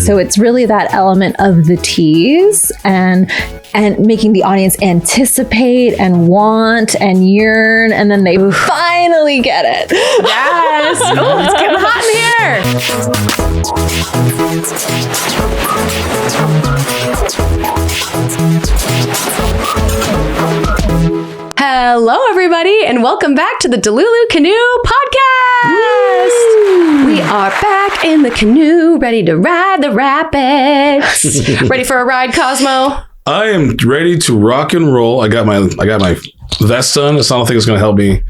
So it's really that element of the tease and making the audience anticipate and want and yearn, and then they finally get it. Yes. Oh, it's getting hot in here. Hello, everybody, and welcome back to the Delulu Canoe Podcast. We are back in the canoe, ready to ride the rapids. Ready for a ride, Cosmo? I am ready to rock and roll. I got my vest on. I don't think it's going to help me.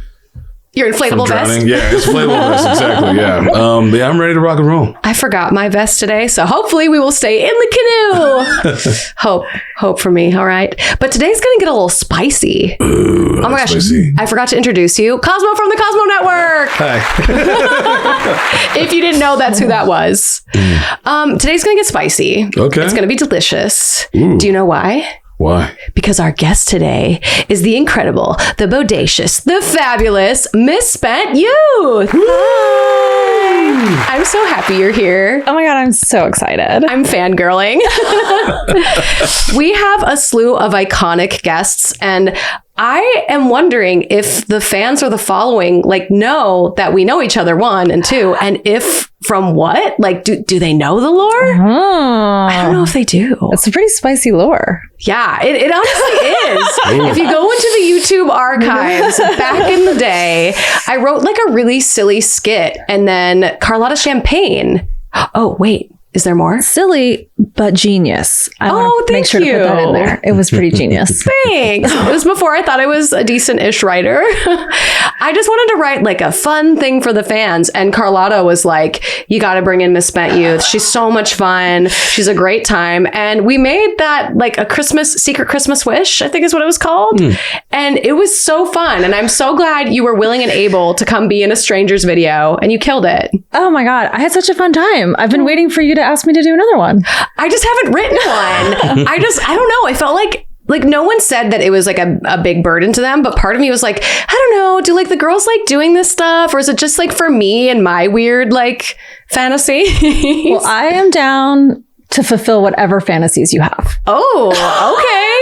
Your inflatable vest? Yeah, it's inflatable vest, exactly, yeah. Yeah, I'm ready to rock and roll. I forgot my vest today, so hopefully we will stay in the canoe. Hope for me, all right? But today's going to get a little spicy. Ooh, oh my gosh, spicy. I forgot to introduce you. Cosmo from the Cosmo Network. Hi. If you didn't know, that's who that was. Today's going to get spicy. Okay. It's going to be delicious. Ooh. Do you know why? Why? Because our guest today is the incredible, the bodacious, the fabulous Misspent Youth. Hi. I'm so happy you're here. Oh my God, I'm so excited. I'm fangirling. We have a slew of iconic guests, and I am wondering if the fans or the following know that we know each other, one, and two, and if from what? Do they know the lore? Oh. I don't know if they do. It's a pretty spicy lore. Yeah, it honestly is. If you go into the YouTube archives back in the day, I wrote a really silly skit, and then Carlotta Champagne. Oh, wait. Is there more? Silly, but genius. I want to make sure to put that in there. It was pretty genius. Thanks. It was before I thought I was a decent-ish writer. I just wanted to write a fun thing for the fans. And Carlotta was like, you got to bring in Misspent Youth. She's so much fun. She's a great time. And we made that a secret Christmas wish, I think is what it was called. And it was so fun. And I'm so glad you were willing and able to come be in a stranger's video, and you killed it. Oh my God. I had such a fun time. I've been waiting for you to ask me to do another one. I just haven't written one. I don't know. I felt like no one said that it was a big burden to them, but part of me was like, I don't know, do the girls doing this stuff, or is it just for me and my weird fantasy? Well, I am down to fulfill whatever fantasies you have. Oh, okay.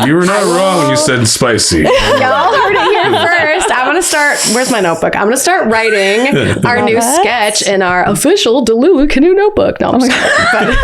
You were not wrong when you said spicy. Y'all heard it here first. I'm going to start, where's my notebook? I'm going to start writing our new sketch in our official Delulu Canoe notebook. No, I'm just kidding.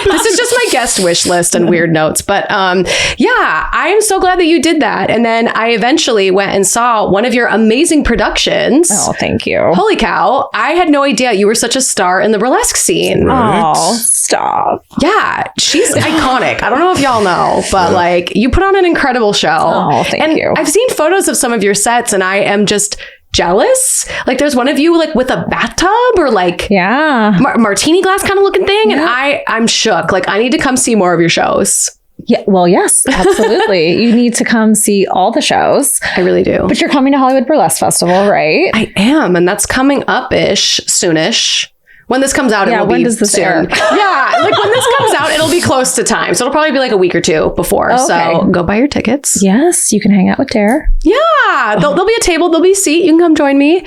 But this is just my guest wish list and weird notes. But yeah, I am so glad that you did that. And then I eventually went and saw one of your amazing productions. Oh, thank you. Holy cow. I had no idea you were such a star in the burlesque scene. Right. Oh, stop. Yeah, she's iconic. I don't know if y'all know, but you put on an incredible show. Oh, thank you. I've seen photos of some of your sets, and I am just jealous. There's one of you with a bathtub or yeah, martini glass kind of looking thing, and I'm shook. I need to come see more of your shows. Yeah, well, yes, absolutely. You need to come see all the shows. I really do. But you're coming to Hollywood Burlesque Festival, right? I am, and that's coming up-ish, soonish. When this comes out, it will be when does this soon. air? Yeah, when this comes out, it'll be close to time. So it'll probably be a week or two before. Okay. So go buy your tickets. Yes, you can hang out with Dare. Yeah, there'll be a table, there'll be a seat. You can come join me.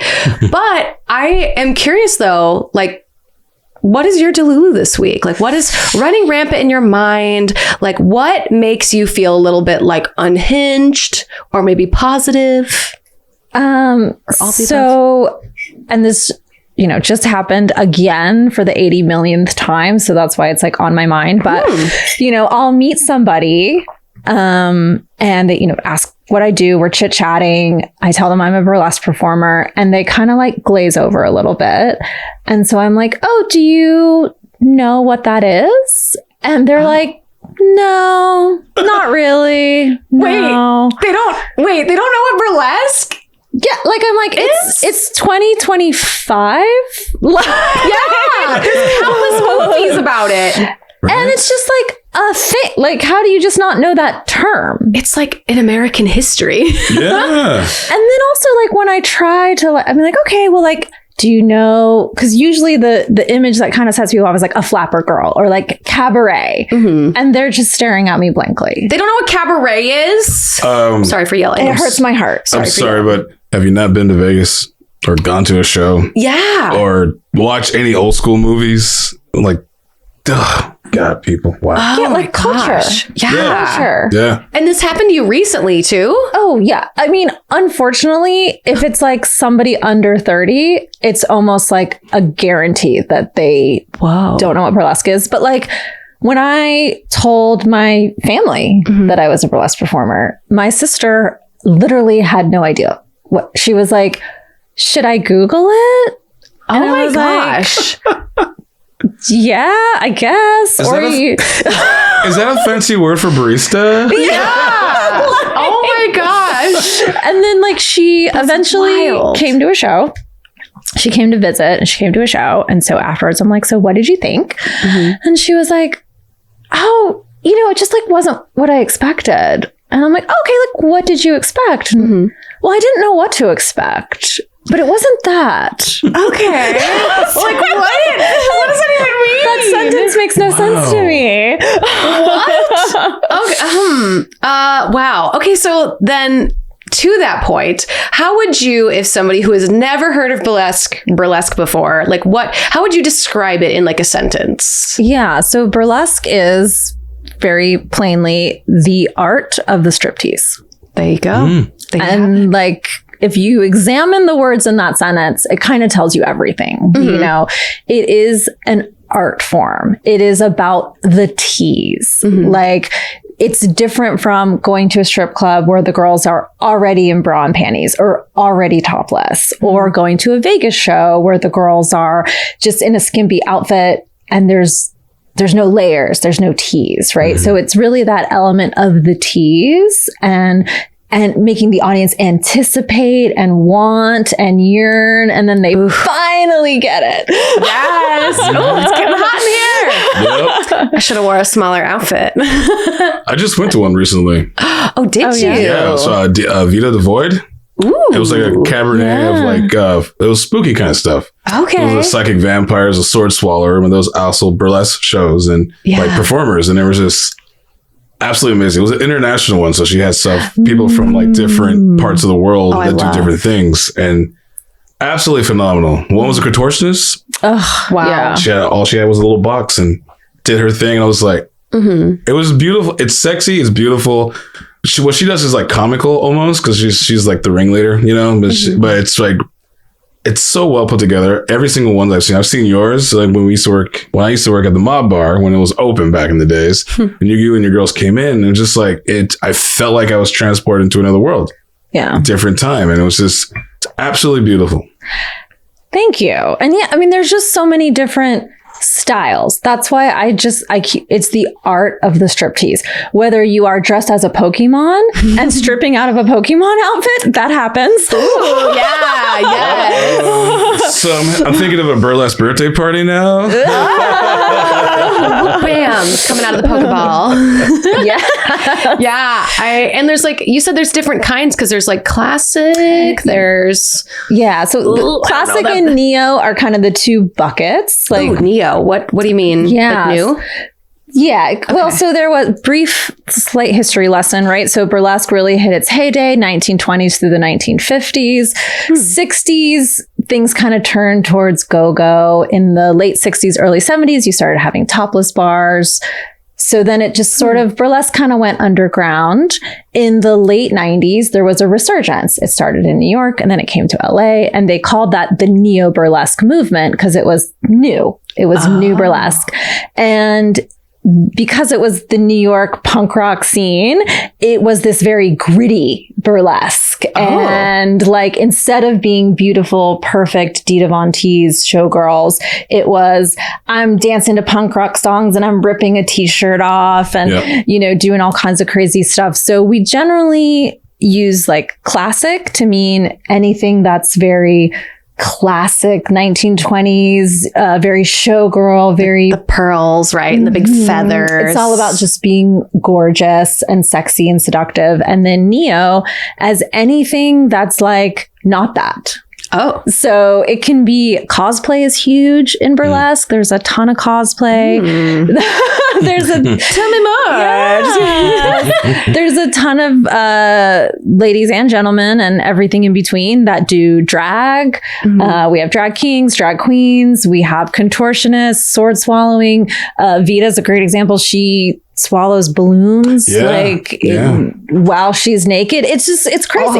But I am curious though, what is your Delulu this week? What is running rampant in your mind? What makes you feel a little bit unhinged or maybe positive? And this just happened again for the 80 millionth time. So that's why it's on my mind. But, I'll meet somebody and they, ask what I do. We're chit chatting. I tell them I'm a burlesque performer, and they kind of glaze over a little bit. And so I'm like, oh, do you know what that is? And they're like, no, not really. No. They don't know what burlesque? Yeah, I'm it's 2025. Yeah, there's countless movies about it. Right? And it's just a thing. How do you just not know that term? It's in American history. Yeah. And then also when I try to, I'm okay, well, do you know, because usually the image that kind of sets people off is a flapper girl or cabaret. Mm-hmm. And they're just staring at me blankly. They don't know what cabaret is. Sorry for yelling. It hurts my heart. I'm sorry, but have you not been to Vegas or gone to a show? Yeah. Or watched any old school movies? God, people. Wow. Yeah, like culture. Yeah. Yeah. And this happened to you recently too? Oh, yeah. I mean, unfortunately, if it's like somebody under 30, it's almost like a guarantee that they don't know what burlesque is. But like when I told my family that I was a burlesque performer, my sister literally had no idea. What she was like, should I Google it? And oh my gosh. Yeah, I guess. Is that a fancy word for barista? Yeah. Oh my gosh. And then like she eventually came to a show. She came to visit and she came to a show. And so afterwards I'm like, so what did you think? And she was like, oh, it just like wasn't what I expected. And I'm like, okay, like what did you expect? And, well, I didn't know what to expect. But it wasn't that. Okay. Like what? What does that even mean? That sentence makes no sense to me. What? Okay. Wow. Okay. So then to that point, how would you, if somebody who has never heard of burlesque before, like how would you describe it in like a sentence? Yeah. So burlesque is very plainly the art of the striptease. There you go. And like, if you examine the words in that sentence, it kind of tells you everything. It is an art form. It is about the tease. Like it's different from going to a strip club where the girls are already in bra and panties or already topless, or going to a Vegas show where the girls are just in a skimpy outfit and there's no layers, there's no tease, right? So it's really that element of the tease and making the audience anticipate and want and yearn, and then they finally get it. Yes. Oh, it's getting hot in here. Yep. I should have wore a smaller outfit. I just went to one recently. Oh, did you? Yeah, I saw Vita the Void. Ooh. It was like a cabernet of like, it was spooky kind of stuff. Okay. It was a psychic vampires, a sword swallower, and those also burlesque shows and like performers. And it was just absolutely amazing. It was an international one. So she had people from like different parts of the world that do different things, and absolutely phenomenal. One was a contortionist. Oh, wow. Yeah. All she had was a little box and did her thing. And I was like, it was beautiful. It's sexy. It's beautiful. What she does is like comical almost, because she's like the ringleader, but it's like, it's so well put together. Every single one that I've seen yours. Like when I used to work at the Mob Bar when it was open back in the days, and you and your girls came in, and just like I felt like I was transported into another world. Yeah. Different time. And it was just absolutely beautiful. Thank you. And yeah, I mean, there's just so many different styles. That's why it's the art of the striptease. Whether you are dressed as a Pokemon and stripping out of a Pokemon outfit, that happens. Ooh, yeah, yes. So I'm thinking of a burlesque birthday party now. Bam, coming out of the Pokeball. Yeah. And there's like, you said there's different kinds, because there's like classic, there's... Yeah, so the classic and neo are kind of the two buckets. Like neo. What do you mean? Yeah. Like new? Yeah. Okay. Well, so there was brief, slight history lesson, right? So burlesque really hit its heyday, 1920s through the 1950s. 60s, things kind of turned towards go-go. In the late 60s, early 70s, you started having topless bars. So then it just sort of, burlesque kind of went underground. In the late 90s, there was a resurgence. It started in New York and then it came to LA, and they called that the neo-burlesque movement because it was new. It was new burlesque. And because it was the New York punk rock scene, it was this very gritty burlesque. And like, instead of being beautiful, perfect Dita Von Teese showgirls, it was, I'm dancing to punk rock songs and I'm ripping a t-shirt off and, doing all kinds of crazy stuff. So we generally use like classic to mean anything that's very classic 1920s, very showgirl, very the pearls, right? And the big feathers. It's all about just being gorgeous and sexy and seductive. And then neo as anything that's like not that. Oh. So it can be, cosplay is huge in burlesque. There's a ton of cosplay. There's a Tell me more. there's a ton of ladies and gentlemen and everything in between that do drag. We have drag kings, drag queens. We have contortionists, sword swallowing. Vita's a great example. She swallows balloons while she's naked. It's crazy.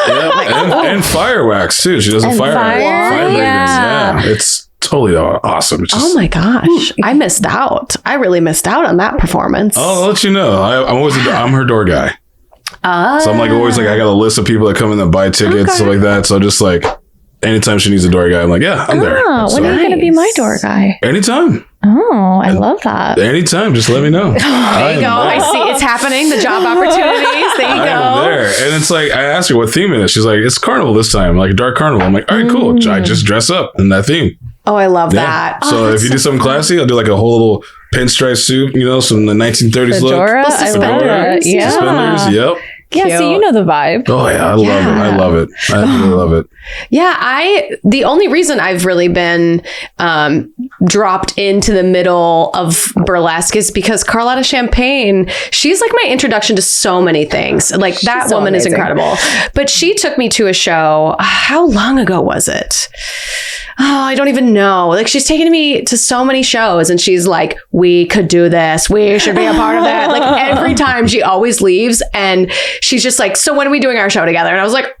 And fireworks too. She does a fire. Yeah, it's totally awesome. It's just, Oh my gosh. I missed out. I really missed out on that performance. I'll let you know. I'm her door guy. So I'm like always like I got a list of people that come in that buy tickets, stuff like that. So just like anytime she needs a door guy, I'm like, yeah, I'm there. When are you going to be my door guy? Anytime. Oh, I love that. Anytime. Just let me know. There you go. I see it's happening. The job opportunities. There you go. I'm there. And it's like, I asked her what theme it is. She's like, it's carnival this time, like a dark carnival. I'm like, all right, cool. I just dress up in that theme. Oh, I love that. So if you do something classy, I'll do like a whole little pinstripe suit, some the 1930s Fedora, look. I love it. Yeah. Suspenders, yep. Yeah, Cute. so you know the vibe. Oh yeah, I love it. I really love it. Yeah, the only reason I've really been dropped into the middle of burlesque is because Carlotta Champagne, she's like my introduction to so many things. Like that so woman amazing. is incredible. But she took me to a show. How long ago was it? Oh, I don't even know. Like she's taken me to so many shows and she's like, we could do this. We should be a part of that. Like every time she always leaves and she's just like, so when are we doing our show together? And I was like,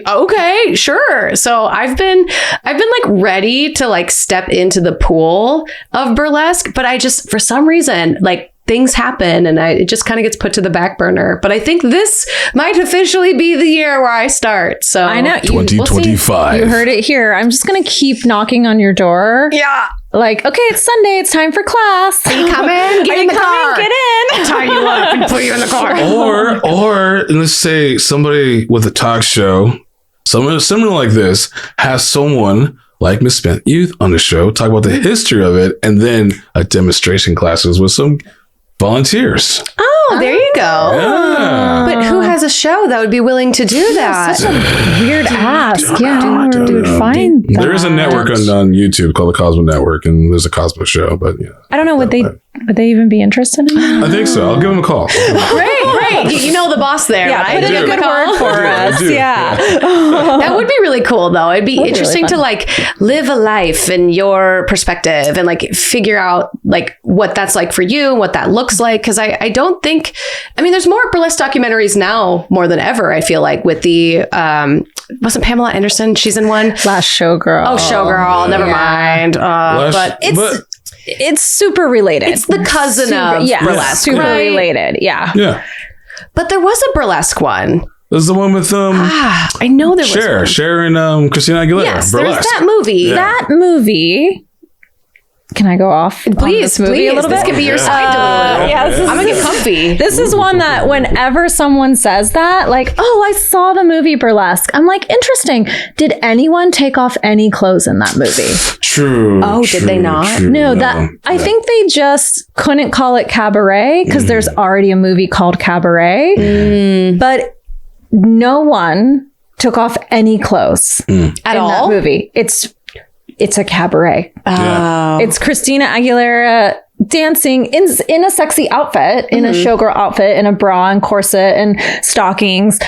okay, sure. So I've been like ready to like step into the pool of burlesque, but I just, for some reason, like things happen and it just kind of gets put to the back burner. But I think this might officially be the year where I start. So I know. 2025. You heard it here. I'm just going to keep knocking on your door. Yeah. Like, okay, it's Sunday. It's time for class. Are you coming? Get in the car. Get in. Tie you up and put you in the car. Or let's say somebody with a talk show, someone similar like this, has someone like Miss Spent Youth on the show, talk about the history of it, and then a demonstration classes with some volunteers. Oh, there you go. Yeah. But who has a show that would be willing to do that? Such a weird ask. Yeah, don't dude, know. find that. There is a network on YouTube called the Cosmo Network, and there's a Cosmo show, but yeah. I don't know. Would they even be interested in that? I think so. I'll give them a call. Great. You know the boss there, Yeah, right? put in do. a good word for I us. do. Yeah. That would be really cool, though. It'd be interesting really to like live a life in your perspective and like figure out like what that's like for you, what that looks like. Because I don't think, I mean, there's more burlesque documentaries now more than ever. I feel like with the wasn't Pamela Anderson? She's in one. Last Showgirl. Oh, Showgirl. Never mind. But It's super related. it's the cousin of burlesque, super right? related. Yeah. Yeah. But there was a burlesque one. There's the one with I know there was Cher and Christina Aguilera. Yes, Burlesque. there's that movie. Yeah. That movie. Can I go off? Please, on this movie a little This bit? could be your side delulu. Yeah, I'm gonna get comfy. This is one that whenever someone says that, like, oh, I saw the movie Burlesque, I'm like, interesting. Did anyone take off any clothes in that movie? True. Oh, did they not? No, I think they just couldn't call it cabaret because there's already a movie called Cabaret. But no one took off any clothes At in all? that movie. It's a cabaret. Yeah. It's Christina Aguilera dancing in a sexy outfit, in a showgirl outfit, in a bra and corset and stockings.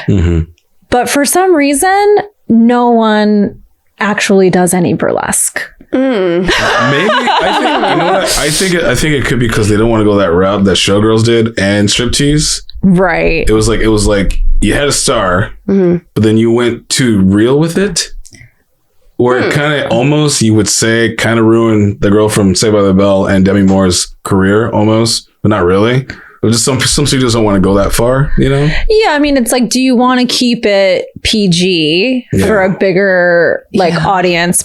But for some reason, no one actually does any burlesque. Maybe I think it could be because they don't want to go that route that Showgirls did and striptease. Right. It was like you had a star, but then you went too real with it. Where it kind of almost, you would say, kind of ruined the girl from Saved by the Bell and Demi Moore's career almost, but not really. But just some studios don't want to go that far, you know? Yeah, I mean, it's like, do you want to keep it PG for a bigger audience?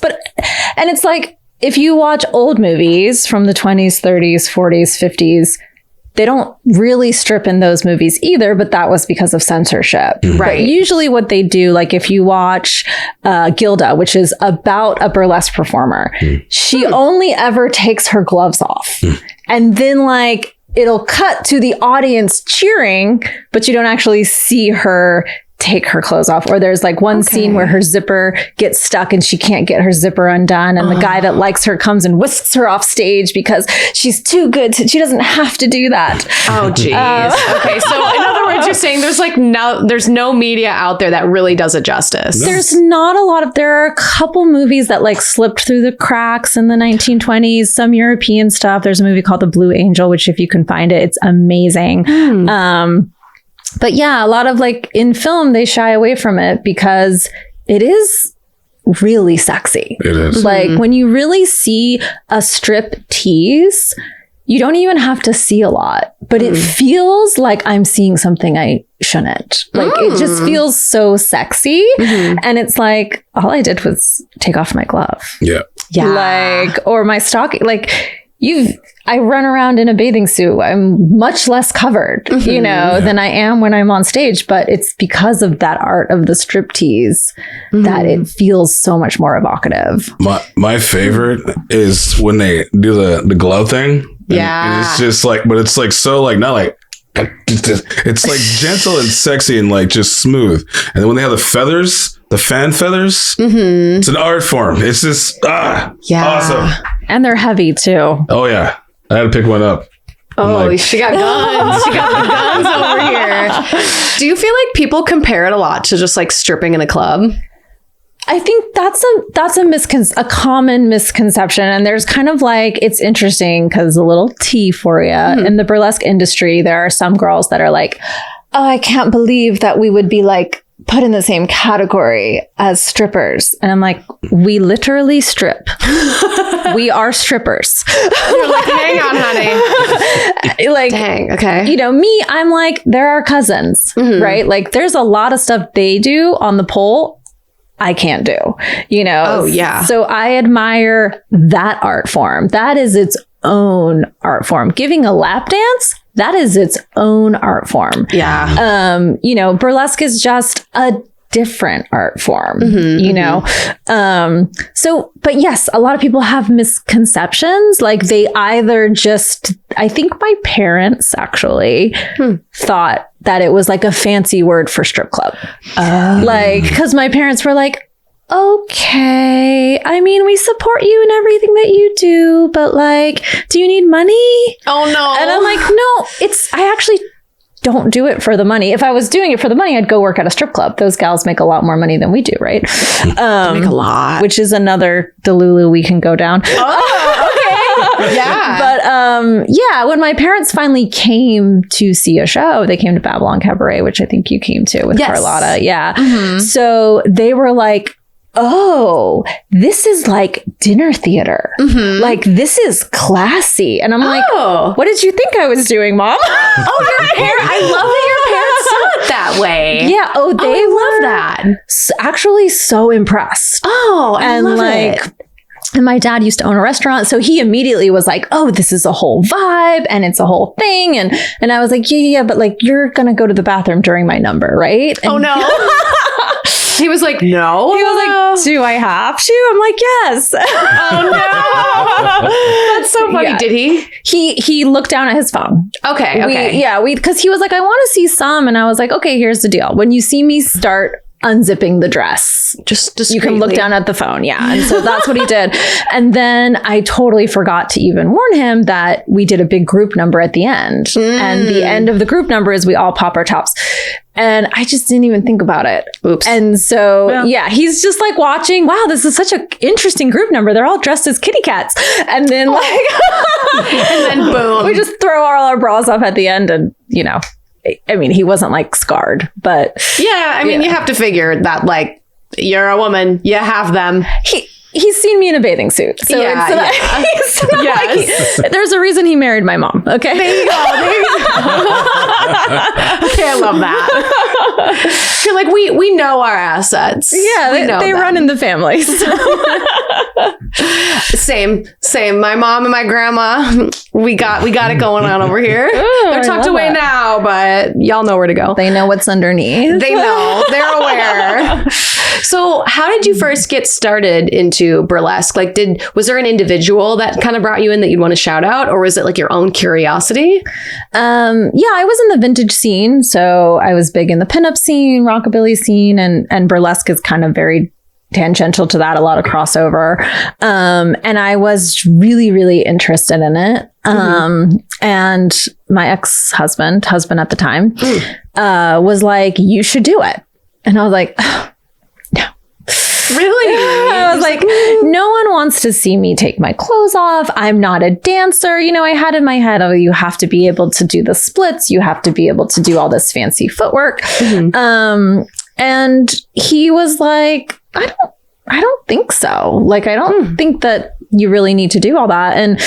And it's like, if you watch old movies from the 20s, 30s, 40s, 50s, they don't really strip in those movies either, but that was because of censorship. Right. But usually what they do, like if you watch Gilda, which is about a burlesque performer, she only ever takes her gloves off. And then it'll cut to the audience cheering, but you don't actually see her take her clothes off. Or there's like one scene where her zipper gets stuck and she can't get her zipper undone. And the guy that likes her comes and whisks her off stage because she's too good. She doesn't have to do that. Oh, geez. Okay. So in other words, you're saying there's no media out there that really does it justice. No. There's not a lot of, there are a couple movies that like slipped through the cracks in the 1920s, some European stuff. There's a movie called The Blue Angel, which if you can find it, it's amazing. But yeah, a lot of like in film, they shy away from it because it is really sexy. It is. Like when you really see a strip tease, you don't even have to see a lot, but it feels like I'm seeing something I shouldn't. Like it just feels so sexy. And it's like, all I did was take off my glove. Yeah. Like, or my stocking, like I run around in a bathing suit. I'm much less covered, you know, than I am when I'm on stage. But it's because of that art of the striptease that it feels so much more evocative. My favorite is when they do the glove thing. And it's just like, but it's like so like not like it's like gentle and sexy and like just smooth. And then when they have the feathers, the fan feathers, it's an art form. It's just awesome. And they're heavy too. Oh yeah, I had to pick one up. Oh, she got guns. She got the guns over here. Do you feel like people compare it a lot to just like stripping in a club? I think that's a common misconception. And there's kind of like, it's interesting because a little tea for you. In the burlesque industry, there are some girls that are like, oh, I can't believe that we would be like put in the same category as strippers. And I'm like, we literally strip. We are strippers. You're like, hang on, honey. Like, dang, okay. You know, me, I'm like, they're our cousins, right? Like there's a lot of stuff they do on the pole I can't do, you know? Oh, yeah. So I admire that art form. That is its own art form. Giving a lap dance, that is its own art form. Yeah. You know, burlesque is just a different art form, you know? So, but yes, a lot of people have misconceptions. Like they either just, I think my parents actually thought that it was like a fancy word for strip club. Like, because my parents were like, okay, I mean, we support you in everything that you do, but like, do you need money? Oh no. And I'm like, no, I actually don't do it for the money. If I was doing it for the money, I'd go work at a strip club. Those gals make a lot more money than we do, right? They make a lot. Which is another delulu we can go down. Oh, okay. Yeah. But yeah, when my parents finally came to see a show, they came to Babylon Cabaret, which I think you came to with Carlotta. Yeah. So they were like, oh, this is like dinner theater. Like this is classy. And I'm like, what did you think I was doing, Mom? Oh, your parents. I love that your parents saw it that way. Yeah. Oh, they love that. Actually so impressed. Oh, I love it. And my dad used to own a restaurant. So he immediately was like, oh, this is a whole vibe and it's a whole thing. And I was like, yeah, but like, you're going to go to the bathroom during my number, right? And oh, no. He was like, no. He was like, do I have to? I'm like, yes. Oh, no. That's so funny. Yeah. Did he? He looked down at his phone. Okay. Because he was like, I want to see some. And I was like, okay, here's the deal. When you see me start unzipping the dress, just you can look down at the phone. Yeah. And so that's what he did. And then I totally forgot to even warn him that we did a big group number at the end. And the end of the group number is we all pop our tops. And I just didn't even think about it. Oops. And so, yeah, he's just like watching, wow, this is such an interesting group number. They're all dressed as kitty cats. And then and then boom. We just throw all our bras off at the end and, you know, I mean, he wasn't like scarred, but. Yeah, I mean, you have to figure that like, you're a woman, you have them. He's seen me in a bathing suit. So it's not like there's a reason he married my mom. Okay. There you go. Okay, I love that. You're like, we know our assets. Yeah, they run in the family. So. Same. My mom and my grandma, we got it going on over here. They're tucked away now, but y'all know where to go. They know what's underneath. They know. They're aware. So how did you first get started into burlesque? Like, was there an individual that kind of brought you in that you'd want to shout out, or was it like your own curiosity? Yeah, I was in the vintage scene. So I was big in the pinup scene, rockabilly scene, and burlesque is kind of very tangential to that, a lot of crossover. And I was really, really interested in it. And my husband at the time, was like, you should do it. And I was like, no. Really? I was like, no one wants to see me take my clothes off. I'm not a dancer. You know, I had in my head, oh, you have to be able to do the splits. You have to be able to do all this fancy footwork. And he was like, I don't think so. Like, I don't think that you really need to do all that. And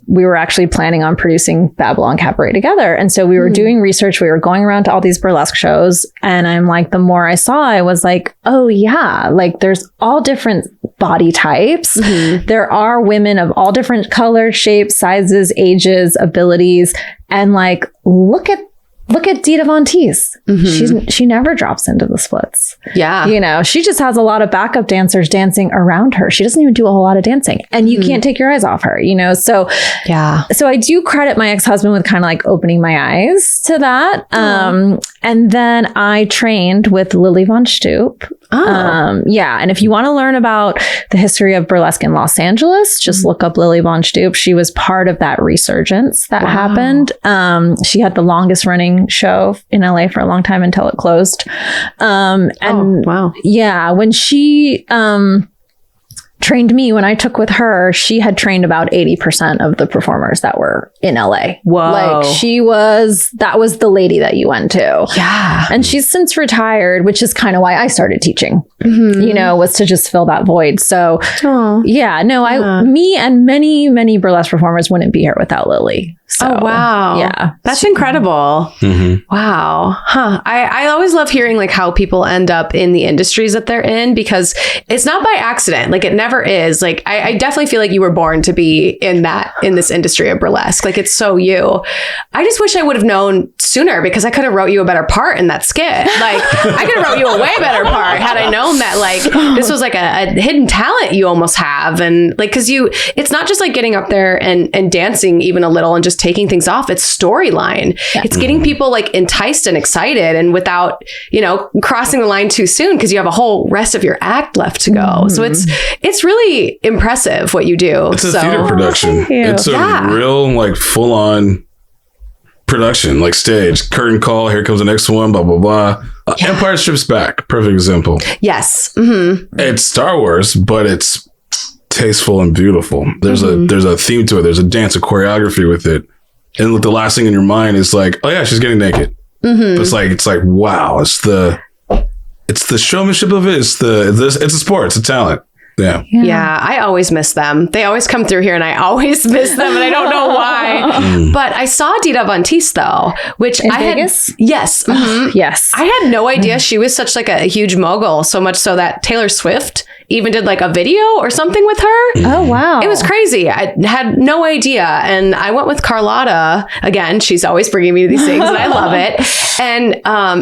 we were actually planning on producing Babylon Cabaret together. And so we were doing research. We were going around to all these burlesque shows. And I'm like, the more I saw, I was like, oh yeah, like there's all different body types. There are women of all different colors, shapes, sizes, ages, abilities. And like, look at Dita Von Teese. She never drops into the splits. Yeah. You know, she just has a lot of backup dancers dancing around her. She doesn't even do a whole lot of dancing, and you can't take your eyes off her, you know? So, yeah. So I do credit my ex-husband with kind of like opening my eyes to that. And then I trained with Lily Von Stoop. Yeah. And if you want to learn about the history of burlesque in Los Angeles, just look up Lily Von Stoop. She was part of that resurgence that happened. She had the longest running show in LA for a long time until it closed. Yeah, when she trained me, when I took with her, she had trained about 80% of the performers that were in LA. Whoa. Like that was the lady that you went to. Yeah. And she's since retired, which is kind of why I started teaching, you know, was to just fill that void. So yeah, no, me and many, many burlesque performers wouldn't be here without Lily. So, wow. Yeah. That's incredible. Wow. Huh. I always love hearing like how people end up in the industries that they're in, because it's not by accident. Like it never is. Like I definitely feel like you were born to be in this industry of burlesque. Like it's so you. I just wish I would have known sooner, because I could have wrote you a better part in that skit. Like I could have wrote you a way better part had I known that like this was like a hidden talent you almost have. And like, cause it's not just like getting up there and dancing even a little and just taking things off. It's storyline. Yeah. It's getting people like enticed and excited, and without, you know, crossing the line too soon, because you have a whole rest of your act left to go. So it's really impressive what you do. It's a theater production. It's a real like full on production, like stage, curtain call, here comes the next one, blah, blah, blah. Empire Strikes Back, perfect example. Yes. It's Star Wars, but it's tasteful and beautiful. There's a theme to it. There's a dance, a choreography with it. And the last thing in your mind is like, oh yeah, she's getting naked. But it's like, wow, it's the showmanship of it. It's a sport. It's a talent. Yeah, I always miss them. They always come through here and I always miss them, and I don't know why. But I saw Dita Von Teese though, which in Vegas? Yes. Yes. I had no idea she was such like a huge mogul, so much so that Taylor Swift even did like a video or something with her. Oh, wow. It was crazy. I had no idea. And I went with Carlotta. Again, she's always bringing me to these things and I love it. And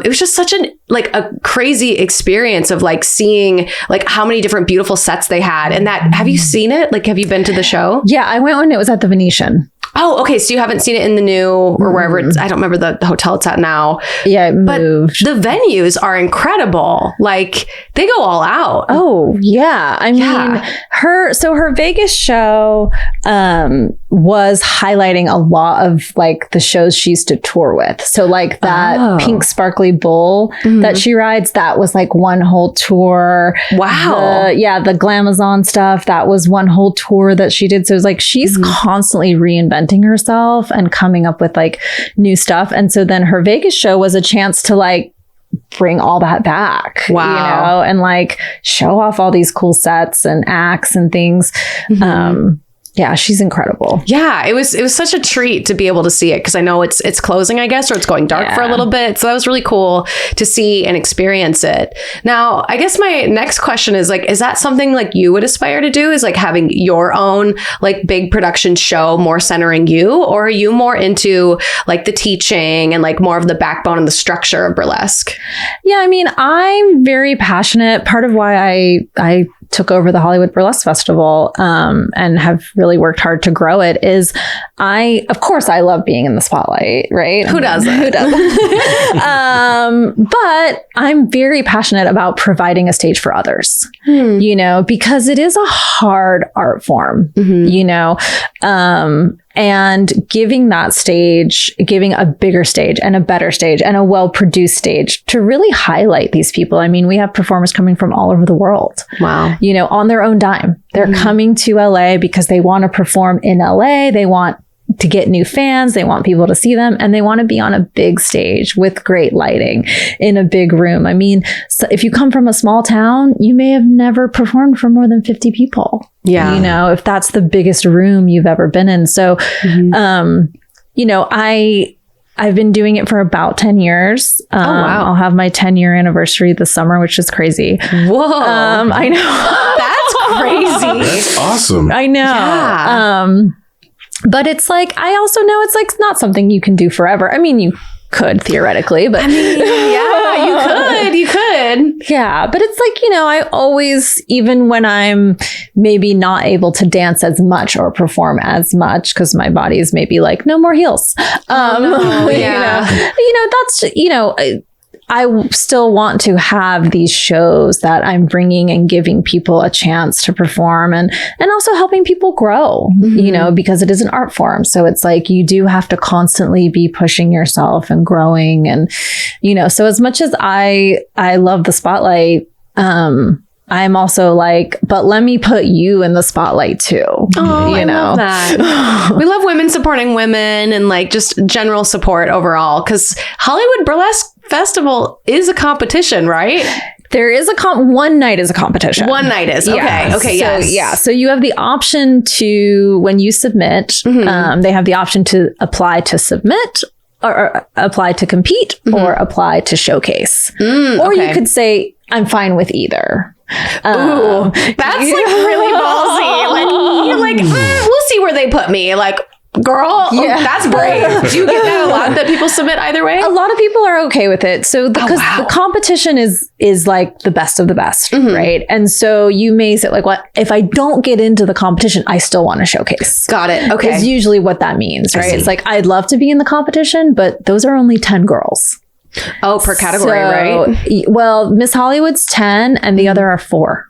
it was just such a crazy experience of like seeing like how many different beautiful sets they had. And have you seen it? Like, have you been to the show? Yeah, I went when it was at the Venetian. Oh, okay. So you haven't seen it in the new or wherever I don't remember the hotel it's at now. Yeah, it moved. But the venues are incredible. Like they go all out. Oh, yeah. I mean, her Vegas show was highlighting a lot of like the shows she used to tour with. So like that pink sparkly bull that she rides, that was like one whole tour. Wow. The Glamazon stuff, that was one whole tour that she did. So it was like she's constantly reinventing herself and coming up with like new stuff. And so then her Vegas show was a chance to like bring all that back. Wow. You know, and like show off all these cool sets and acts and things. Yeah, she's incredible. Yeah, it was such a treat to be able to see it because I know it's closing, I guess, or it's going dark for a little bit. So that was really cool to see and experience it. Now, I guess my next question is like, is that something like you would aspire to do? Is like having your own like big production show more centering you, or are you more into like the teaching and like more of the backbone and the structure of burlesque? Yeah, I mean, I'm very passionate. Part of why I took over the Hollywood Burlesque Festival and have really worked hard to grow it is of course, I love being in the spotlight, right? Who doesn't? Who doesn't? But I'm very passionate about providing a stage for others, you know, because it is a hard art form, you know, and giving that stage, giving a bigger stage and a better stage and a well-produced stage to really highlight these people. I mean, we have performers coming from all over the world. Wow. You know, on their own dime. They're coming to LA because they want to perform in LA. They want to get new fans. They want people to see them, and they want to be on a big stage with great lighting in a big room. I mean, so if you come from a small town, you may have never performed for more than 50 people. Yeah. You know, if that's the biggest room you've ever been in. So, you know, I've been doing it for about 10 years. Wow. I'll have my 10-year anniversary this summer, which is crazy. Whoa. I know. That's crazy. That's awesome. I know. Yeah. But it's like, I also know it's like not something you can do forever. I mean, you could theoretically, but I mean, yeah, you could. Yeah. But it's like, you know, I always, even when I'm maybe not able to dance as much or perform as much because my body is maybe like, no more heels. Yeah. You know, that's, you know, I still want to have these shows that I'm bringing and giving people a chance to perform and also helping people grow, you know, because it is an art form. So it's like you do have to constantly be pushing yourself and growing. And, you know, so as much as I love the spotlight, I'm also like, but let me put you in the spotlight too. Oh, you know? love that. We love women supporting women and like just general support overall because Hollywood Burlesque Festival is a competition, right? There is one night is a competition. One night is. Okay. Yeah. Okay. So, Yes. yeah. So you have the option to, when you submit, they have the option to apply to submit or apply to compete or apply to showcase. Or you could say, I'm fine with either. Ooh, that's like really ballsy. Like you're like, we'll see where they put me. Like, girl, that's brave. Do you get that a lot that people submit either way? A lot of people are okay with it. So because the competition is like the best of the best, right? And so you may say like, what if I don't get into the competition, I still want to showcase. Got it. Okay. Is usually what that means, right? It's like, I'd love to be in the competition, but those are only 10 girls. Oh, per category, right? Well, Miss Hollywood's 10 and the other are 4.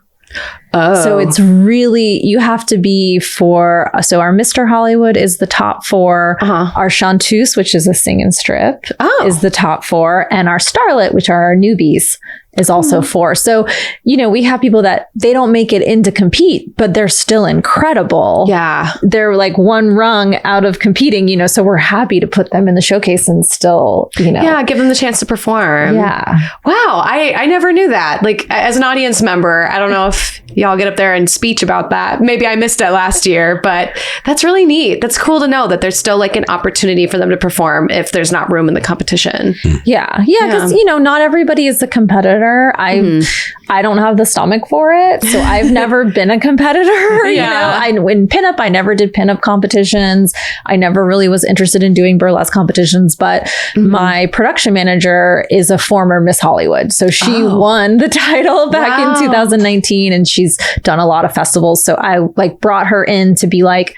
Oh. So it's really, you have to be so our Mr. Hollywood is the top 4. Our chanteuse, which is a sing and strip, is the top 4. And our starlet, which are our newbies, is also 4. So, you know, we have people that they don't make it in to compete, but they're still incredible. Yeah. They're like one rung out of competing, you know, so we're happy to put them in the showcase and still, you know. Yeah, give them the chance to perform. Yeah. Wow. I never knew that. Like as an audience member, I don't know if y'all get up there and speech about that. Maybe I missed it last year, but that's really neat. That's cool to know that there's still like an opportunity for them to perform if there's not room in the competition. Yeah. Yeah. Because, you know, not everybody is a competitor. I don't have the stomach for it. So I've never been a competitor. You know, in pinup, I never did pinup competitions. I never really was interested in doing burlesque competitions, but my production manager is a former Miss Hollywood. So she won the title back in 2019 and she's done a lot of festivals. So I like brought her in to be like,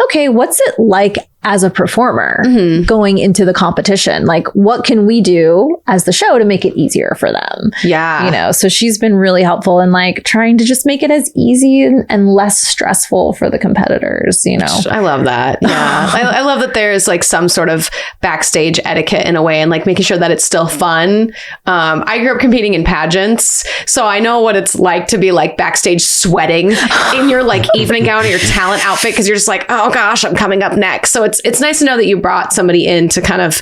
okay, what's it like as a performer going into the competition? Like, what can we do as the show to make it easier for them? Yeah. You know, so she's been really helpful in like trying to just make it as easy and less stressful for the competitors, you know? I love that. Yeah. I love that there's like some sort of backstage etiquette in a way and like making sure that it's still fun. I grew up competing in pageants, so I know what it's like to be like backstage sweating in your like evening gown or your talent outfit because you're just like, oh gosh, I'm coming up next. So it's nice to know that you brought somebody in to kind of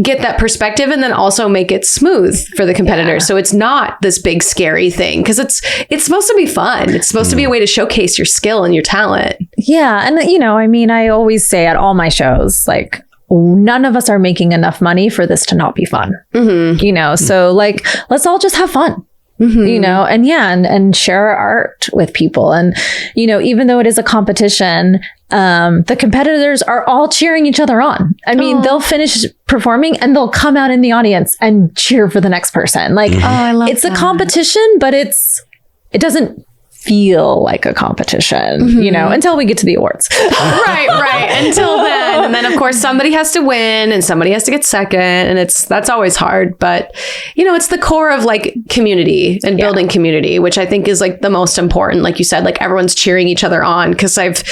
get that perspective and then also make it smooth for the competitors. So it's not this big scary thing, because it's supposed to be fun. It's supposed to be a way to showcase your skill and your talent. Yeah. And, I always say at all my shows, like, none of us are making enough money for this to not be fun. So like, let's all just have fun. And share our art with people. And, even though it is a competition, the competitors are all cheering each other on. I mean, they'll finish performing and they'll come out in the audience and cheer for the next person. Like, I love it's a competition, but it doesn't feel like a competition, until we get to the awards. Right. Until then. And then of course somebody has to win and somebody has to get second. And that's always hard. But, it's the core of like community and building community, which I think is like the most important. Like you said, like everyone's cheering each other on. Cause I've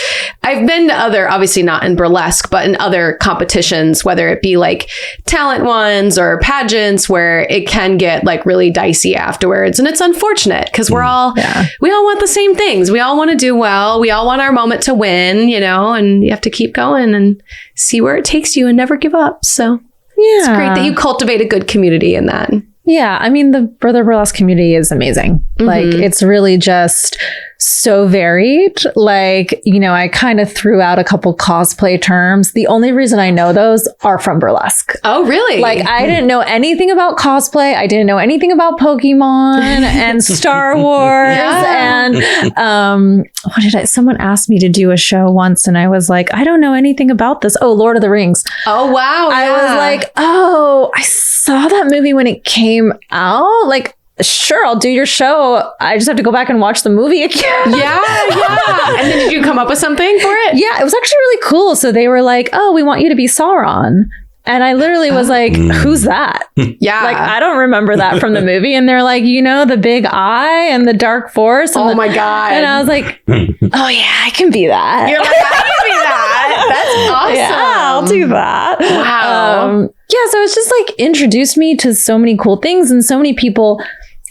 been to other, obviously not in burlesque, but in other competitions, whether it be like talent ones or pageants, where it can get like really dicey afterwards. And it's unfortunate because we all want the same things. We all want to do well. We all want our moment to win, and you have to keep going and see where it takes you and never give up. So it's great that you cultivate a good community in that. Yeah. I mean, the burlesque community is amazing. Like, it's really just so varied. Like, I kind of threw out a couple cosplay terms. The only reason I know those are from burlesque. Oh, really? Like, I didn't know anything about cosplay. I didn't know anything about Pokemon and Star Wars. And someone asked me to do a show once and I was like, I don't know anything about this. Oh, Lord of the Rings. Oh, wow. I was like, oh, I saw that movie when it came out. Like, sure, I'll do your show. I just have to go back and watch the movie again. Yeah. And then did you come up with something for it? Yeah, it was actually really cool. So they were like, oh, we want you to be Sauron. And I literally was like, who's that? Yeah. Like, I don't remember that from the movie. And they're like, the big eye and the dark force. And my God. And I was like, oh yeah, I can be that. You're like, I can be that. That's awesome. Yeah, I'll do that. Wow. So it's just like introduced me to so many cool things and so many people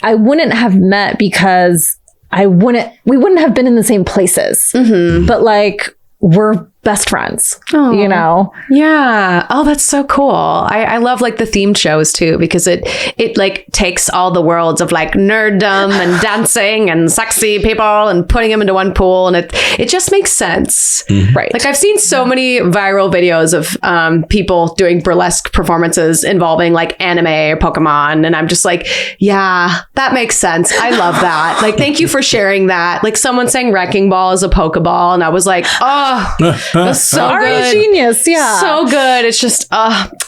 I wouldn't have met because we wouldn't have been in the same places. But like, we're best friends, Yeah. Oh, that's so cool. I love like the themed shows too, because it like takes all the worlds of like nerddom and dancing and sexy people and putting them into one pool. And it just makes sense. Right. Like I've seen so many viral videos of people doing burlesque performances involving like anime or Pokemon. And I'm just like, yeah, that makes sense. I love that. Like, thank you for sharing that. Like someone saying Wrecking Ball is a Pokeball. And I was like, oh, that's so good. Genius. Yeah. So good. It's just,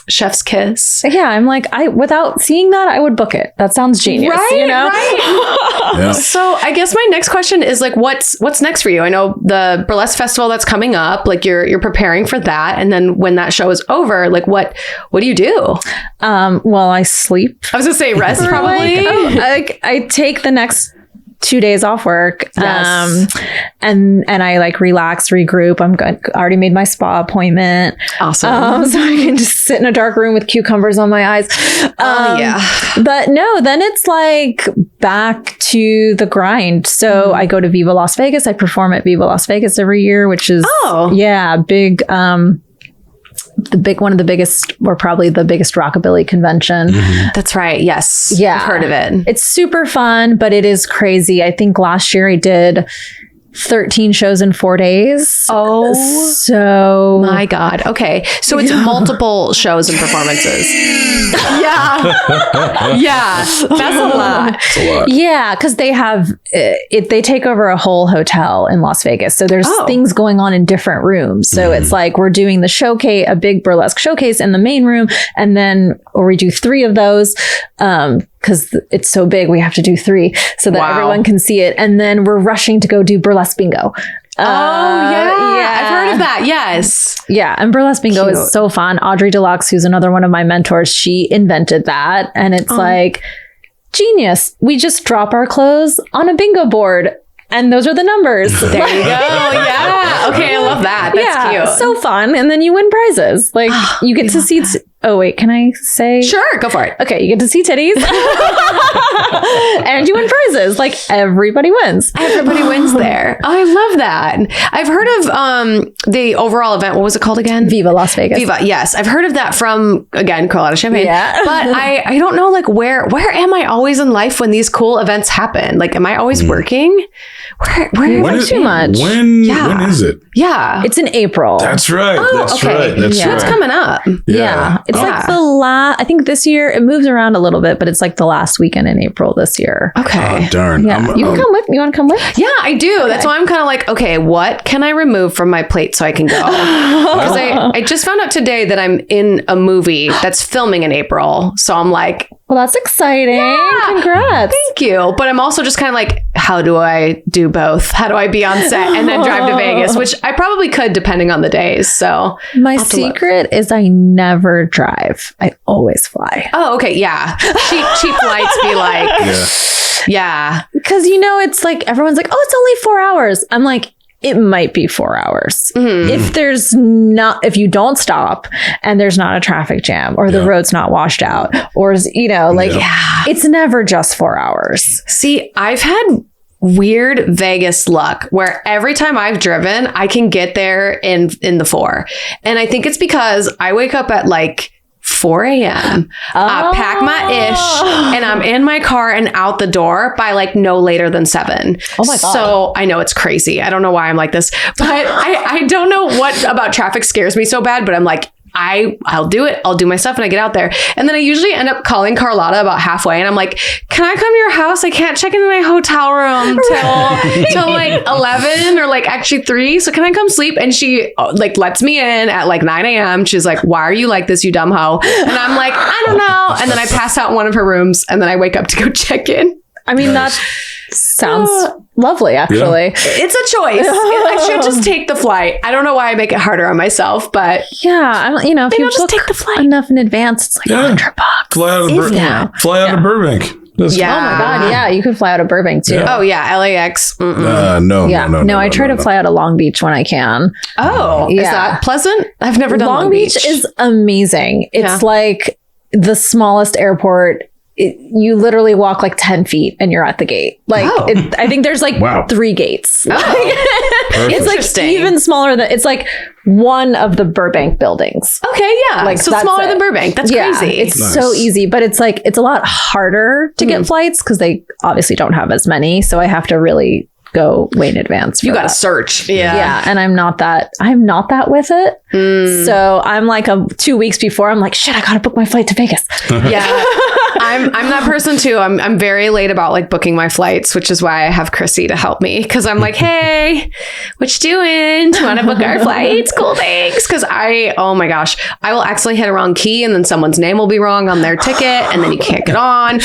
chef's kiss. Yeah. I'm like, without seeing that, I would book it. That sounds genius. Right. Yeah. So I guess my next question is like, what's next for you? I know the Burlesque Festival that's coming up, like you're preparing for that. And then when that show is over, like what do you do? Well, I sleep. I was gonna say rest probably. I take the next 2 days off work. Yes. And I like relax, regroup. I already made my spa appointment. Awesome. So I can just sit in a dark room with cucumbers on my eyes. Yeah. But no, then it's like back to the grind. So I go to Viva Las Vegas. I perform at Viva Las Vegas every year, which is big. One of the biggest, or probably the biggest rockabilly convention. That's right. Yes. Yeah. I've heard of it. It's super fun, but it is crazy. I think last year I did 13 shows in 4 days. Oh, so my God. Okay. So it's multiple shows and performances. Yeah. That's a lot. It's a lot. Yeah, because they have they take over a whole hotel in Las Vegas. So there's things going on in different rooms. So it's like we're doing the showcase, a big burlesque showcase in the main room, and then we do 3 of those. Because it's so big, we have to do 3 so that everyone can see it. And then we're rushing to go do burlesque bingo. I've heard of that. Yes. Yeah. And burlesque bingo is so fun. Audrey Deluxe, who's another one of my mentors, she invented that. And it's like genius. We just drop our clothes on a bingo board. And those are the numbers. There you go. Yeah. Okay, I love that. That's cute. So fun. And then you win prizes. Like you get to see. Oh, wait, can I say? Sure, go for it. Okay, you get to see titties. And you win prizes. Like everybody wins. Everybody wins there. Oh, I love that. I've heard of the overall event. What was it called again? Viva Las Vegas. Viva. Yes. I've heard of that from, again, Colorado Champagne. Yeah. But I don't know, like, where am I always in life when these cool events happen? Like, am I always working? Where When is too much. When is it? Yeah. It's in April. That's right. Oh, That's okay. right. That's Yeah. right. It's coming up. Yeah. It's like the I think this year it moves around a little bit, but it's like the last weekend in April this year. Okay. Oh, darn. Yeah. You can come with. You want to come with? Yeah, I do. That's why I'm kind of like, okay, what can I remove from my plate so I can go? Because I just found out today that I'm in a movie that's filming in April. So I'm like, Well, that's exciting. Yeah. Congrats. thank you. But I'm also just kind of like, how do I do both? How do I be on set and then drive to Vegas? Which I probably could depending on the days. So My I'll have to look. secret is I never drive. I always fly. Oh, okay. Yeah. Cheap flights be like, Yeah. yeah. Because, it's like everyone's like, oh, it's only 4 hours. I'm like, it might be 4 hours. If you don't stop and there's not a traffic jam or the road's not washed out or, it's never just 4 hours. See, I've had weird Vegas luck where every time I've driven, I can get there in the 4. And I think it's because I wake up at like 4 a.m. I pack my ish and I'm in my car and out the door by like no later than 7. Oh my God. So I know it's crazy. I don't know why I'm like this, but I don't know what about traffic scares me so bad, but I'm like, I'll do it. I'll do my stuff and I get out there. And then I usually end up calling Carlotta about halfway and I'm like, can I come to your house? I can't check into my hotel room till like 11 or like actually 3. So can I come sleep? And she like lets me in at like 9 a.m. She's like, why are you like this, you dumb hoe? And I'm like, I don't know. And then I pass out in one of her rooms and then I wake up to go check in. I mean, that sounds lovely, actually. It's a choice. I should just take the flight. I don't know why I make it harder on myself, but Yeah. If you I'll just book take the flight. enough in advance, it's like $100. Fly out of Fly out of Burbank. That's Yeah. Oh my God. Yeah. You could fly out of Burbank too. oh yeah, LAX. No. I try to fly out of Long Beach when I can. Oh, is Yeah. that pleasant? I've never done Long Beach is amazing. It's like the smallest airport. You literally walk like 10 feet and you're at the gate. Like, I think there's like 3 gates. It's like Interesting. even smaller than, it's like one of the Burbank buildings. Okay, yeah. Like, So that's smaller it. than Burbank. That's crazy. It's Nice. so easy, but it's like, it's a lot harder to get flights because they obviously don't have as many. So I have to really go way in advance. you for got to that. search. Yeah. And I'm not that with it. So I'm like 2 weeks before, I'm like, shit, I got to book my flight to Vegas. Yeah. I'm that person too. I'm very late about like booking my flights, which is why I have Chrissy to help me. Cause I'm like, hey, what you doing? Do you want to book our flights? Cool, thanks. Cause oh my gosh, I will accidentally hit a wrong key and then someone's name will be wrong on their ticket and then you can't get on.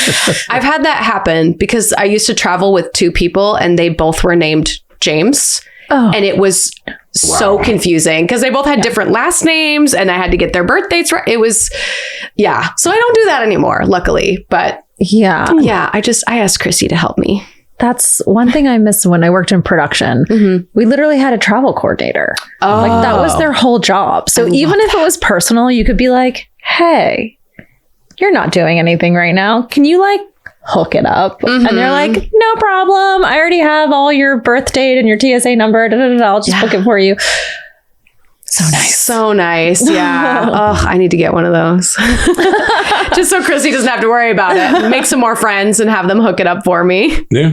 I've had that happen because I used to travel with 2 people and they both were named James. And it was so confusing because they both had different last names and I had to get their birth dates right. It was, So I don't do that anymore, luckily. But Yeah. I asked Chrissy to help me. That's one thing I missed when I worked in production. We literally had a travel coordinator. Oh, Like that was their whole job. So even if it was personal, you could be like, hey, you're not doing anything right now. Can you like hook it up? And they're like, no problem. I already have all your birth date and your TSA number. I'll just book it for you. So nice. So nice. Yeah. Oh, I need to get one of those. Just so Chrissy doesn't have to worry about it. Make some more friends and have them hook it up for me. Yeah.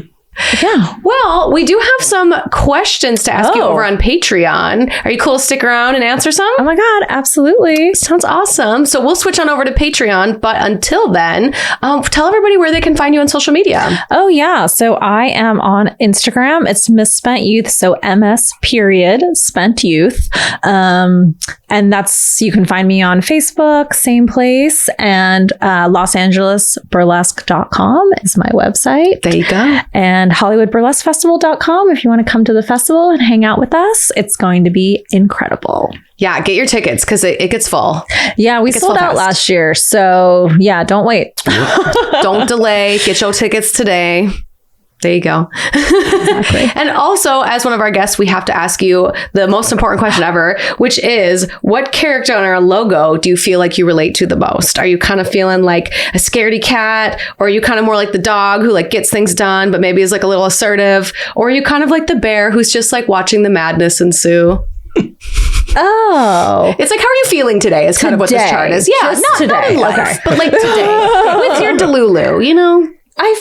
Yeah. Well, we do have some questions to ask you over on Patreon. Are you cool to stick around and answer some? Oh my God. Absolutely. Sounds awesome. So we'll switch on over to Patreon. But until then, tell everybody where they can find you on social media. Oh, yeah. So I am on Instagram. It's Misspent Youth. So MS period Spent Youth. And you can find me on Facebook, same place. And Los Angeles Burlesque.com is my website. There you go. And HollywoodBurlesqueFestival.com if you want to come to the festival and hang out with us. It's going to be incredible. Yeah, get your tickets because it gets full. Yeah, we sold out last year. So yeah, don't wait. Don't delay. Get your tickets today. There you go. Exactly. And also, as one of our guests, we have to ask you the most important question ever, which is, what character on our logo do you feel like you relate to the most? Are you kind of feeling like a scaredy cat? Or are you kind of more like the dog who like gets things done, but maybe is like a little assertive? Or are you kind of like the bear who's just like watching the madness ensue? Oh. It's like, how are you feeling today is kind of what this chart is. Yeah, Just not today. in life, Okay. but like today. With your Delulu, you know? I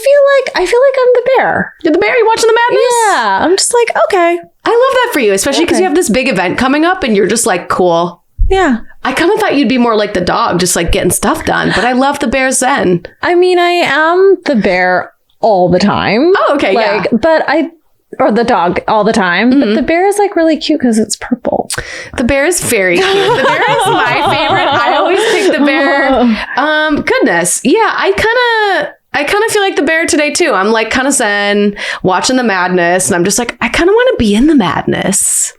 feel like I'm the bear. You're the bear, you watching the madness? Yeah. I'm just like, okay. I love that for you, especially because you have this big event coming up and you're just like, cool. Yeah. I kind of thought you'd be more like the dog, just like getting stuff done. But I love the bear zen. I mean, I am the bear all the time. Oh, okay, yeah. Or the dog all the time. But the bear is like really cute because it's purple. The bear is very cute. The bear is my favorite. I always pick the bear. Goodness. Yeah, I kind of feel like the bear today too. I'm like kind of zen, watching the madness. And I'm just like, I kind of want to be in the madness.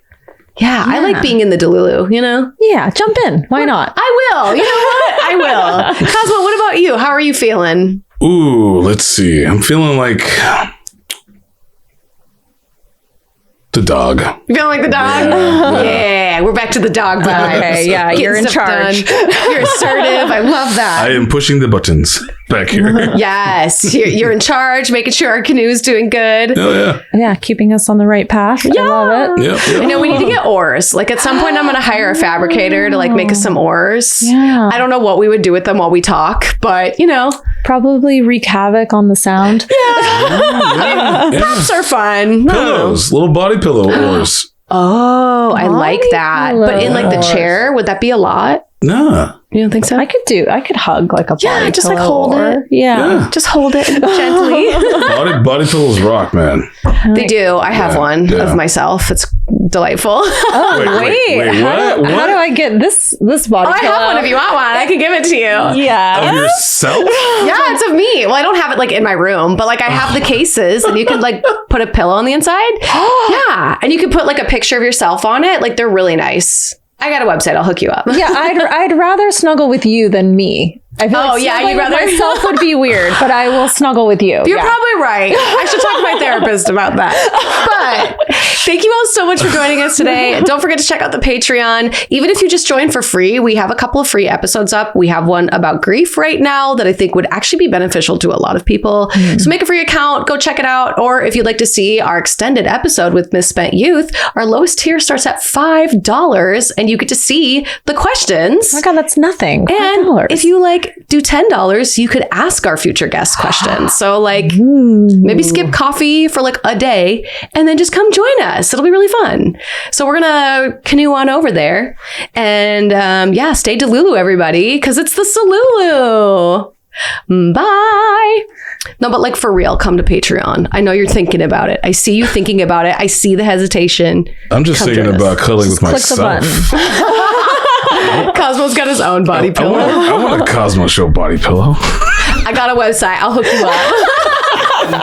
Yeah, I like being in the Delulu, you know? Yeah, jump in. Why not? I will. You know what? I will. Cosmo, what about you? How are you feeling? Ooh, let's see. I'm feeling like the dog. You feeling like the dog? Yeah, we're back to the dog vibe. Okay, yeah, Getting you're in stuff charge. done. You're assertive. I love that. I am pushing the buttons back here. Yes, you're in charge, making sure our canoe's doing good. Oh, yeah. Yeah, keeping us on the right path. I love it. Yep. I know we need to get oars. Like at some point, I'm going to hire a fabricator to like make us some oars. Yeah. I don't know what we would do with them while we talk, but you know, Probably wreak havoc on the sound. props are fun. Pillows, little body pillow oars. Oh, I like that. But in like the pillows. chair, would that be a lot? Nah. You don't think so? I could hug like a body Yeah, just like pillow hold or- it. Yeah. Just hold it gently. Body pillows rock, man. They do. I have one of myself. It's delightful. Wait, what? How do I get this body I pillow? have one if you want one. I can give it to you. Yeah. Of yourself? Yeah, it's of me. Well, I don't have it like in my room, but like I have the cases and you can like put a pillow on the inside. Yeah. And you can put like a picture of yourself on it. Like they're really nice. I got a website. I'll hook you up. Yeah, I'd rather snuggle with you than me. I feel like you'd snuggling with rather myself would be weird, but I will snuggle with you. You're probably right. I should talk to my therapist about that. But thank you all so much for joining us today. Don't forget to check out the Patreon. Even if you just join for free, we have a couple of free episodes up. We have one about grief right now that I think would actually be beneficial to a lot of people. So make a free account, go check it out. Or if you'd like to see our extended episode with Misspent Youth, our lowest tier starts at $5 and you get to see the questions. Oh my God, that's nothing. And $5. if you like do $10, you could ask our future guest questions. So like maybe skip coffee for like a day and then just come join us. It'll be really fun. So we're going to canoe on over there and stay Delulu everybody because it's the Salulu. Bye. No, but like for real, come to Patreon. I know you're thinking about it. I see you thinking about it. I see the hesitation. I'm just thinking about cuddling with click the myself. button. Cosmo's got his own body pillow. I want a Cosmo Show body pillow. I got a website. I'll hook you up.